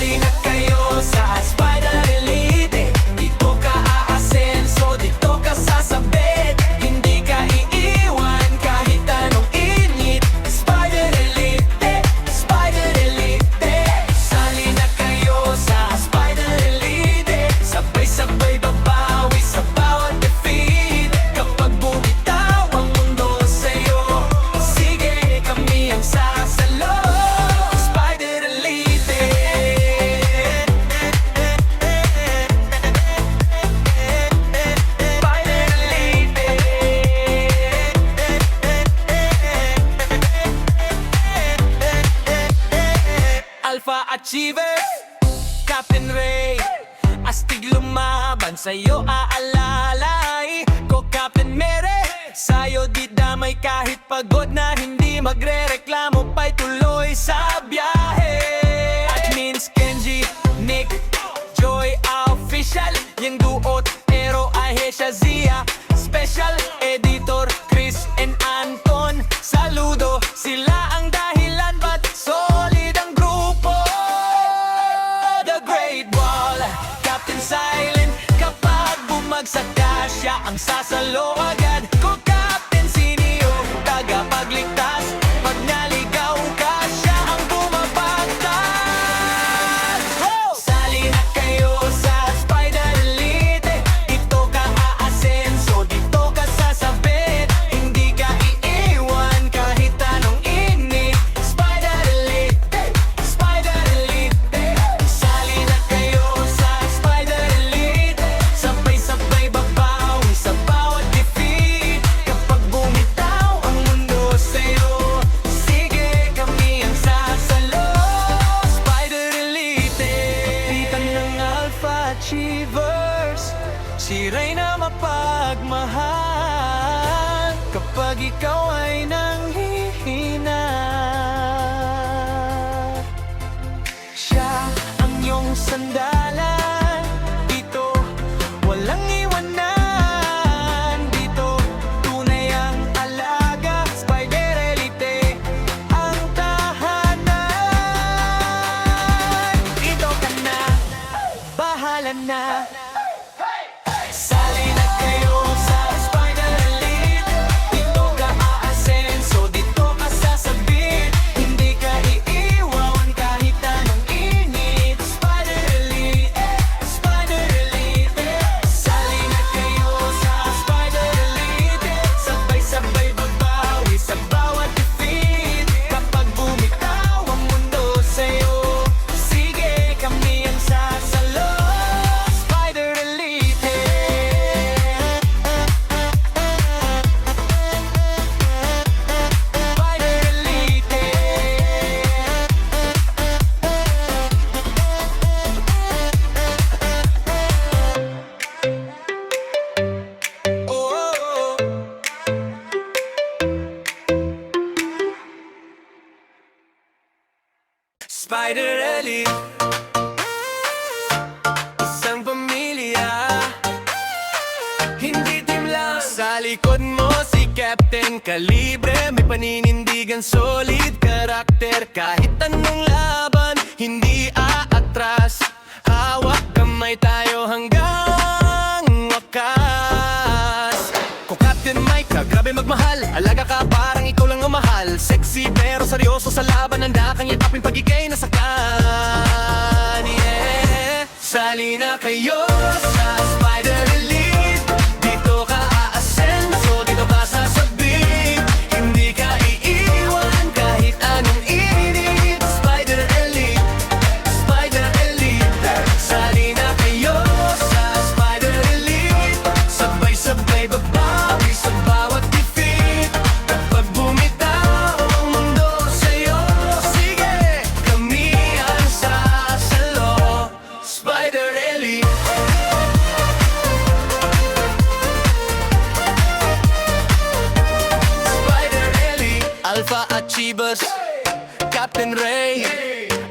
Sali na kayo sa Spider Elite. Dito ka aasenso, dito ka sasabit. Hindi ka iiwan kahit anong init. Spider Elite, Spider Elite. Sali na kayo sa Spider Elite. Sabay-sabay babawi sa bawat defeat. Kapag bumitaw ang mundo sa'yo, sige kami ang sasalo. Spider Elite. Spider Elite. Alpha Achievers, Captain Ray. Astig lumaban, sa'yo aalalay ko Captain Mere. Sa'yo di damay kahit pagod na hindi magre-reklamo pa'y tuloy sa biyahe. Admins Kenji, Nick, Joy Official, yung duot, Ero, Ahesha, Zia. Special Editor, Chris and Anton. Saludo, sila ang dahilan ba't solid ang grupo. The Great Wall, Captain Silent. Kapag bumagsak ka, siya ang sasalo agad. Ko Captain Sinio, tagapagligtas. Pag naligaw ka, siya ang bumabagtas. Sali na kayo sa Spider Elite. Dito ka aasenso, dito ka sasabit. Hindi ka iiwan kahit anong init. Spider Elite, Spider Elite. Sali na kayo sa Spider Elite. Sabay-sabay babawi sa bawat defeat. Kapag bumitaw ang mundo sa'yo, sige kami ang sasalo. Spider Elite. Titan ng Alpha Achievers, si Reyna mapagmahal. Kapag ikaw ay nanghihina, siya ang iyong sandalan. Dito, walang iwanan. Dito, tunay ang alaga. Spider Elite, ang tahanan. Dito ka na, bahala na. Sali na kayo sa Spider Elite. Dito ka aasenso, dito ka sasabit. Hindi ka iiwan kahit anong init. Spider Elite, Spider Elite. Sali na kayo sa Spider Elite. Sabay-sabay babawi sa bawat defeat. Kapag bumitaw ang mundo sa'yo, sige kami ang sasalo. Spider Elite. Spider Elite. Oh. Spider Elite, isang pamilya, hindi team lang. Sa likod mo si Captain Calibre, may paninindigan, solid karakter. Kahit anong laban, hindi aatras. Hawak kamay tayo hanggang wakas. Kung Captain Mike ka, grabe magmahal. Alaga ka parang ikaw lang ang mahal. Sexy pero seryoso sa laban, handa kang yakapin pag ika'y nasakan. Yeah. Sali na kayo sa Spider Elite. Dito ka aasenso, dito ka sasabit. Hindi ka iiwan kahit anong init. Spider Elite, Spider Elite. Sali na kayo sa Spider Elite. Sabay-sabay babawi sa bawat defeat. Kapag bumitaw ang mundo sa'yo, sige kami ang sasalo. Spider Elite. Spider Elite. Alpha Achievers, Captain Ray.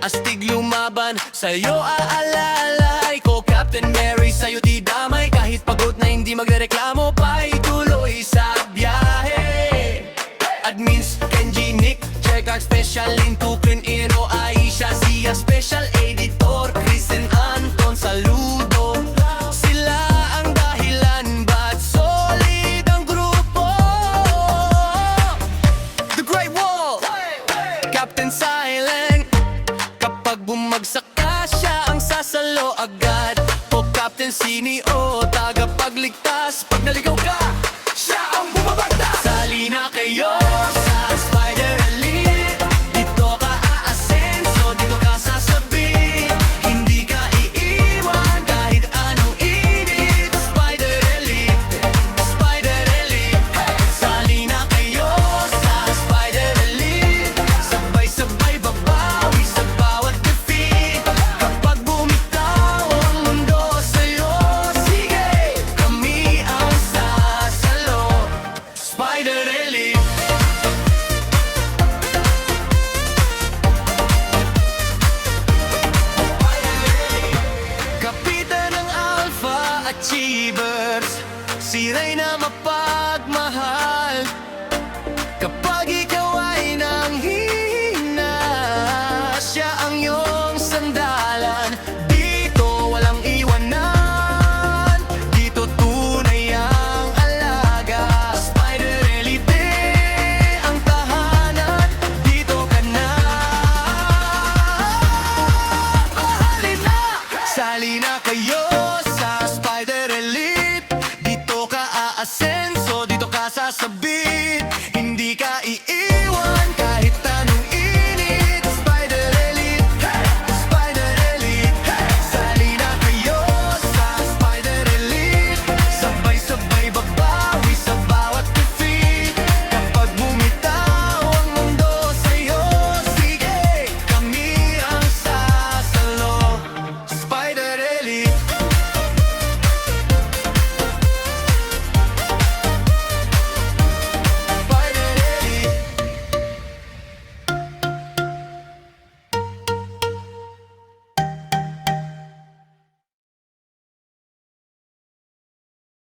Astig lumaban, sa'yo aalalay ko Captain Mary. Sa'yo di damay kahit pagod na hindi magrereklamo pa'y tuloy sa biyahe. Admins Kenji, Nick, Check Art Special, Lintu, Clean Ero, Aisha, Zia. Special Editor, si Neo, tagapagligtas. Pag naligaw ka, siya ang bumabagta. Sali na kayo sa Spider Elite. Dito ka aasenso, dito ka sasabi. Hindi ka iiwan kahit anong init. Spider Elite, Spider Elite. Sali na kayo sa Spider Elite. Sabay-sabay babawi sa bawat defeat. Kapag bumitaw ang mundo sa'yo, sige, kami ang sasalo. Spider Elite. Kapitan ng Alpha Achievers, si Reyna Mapa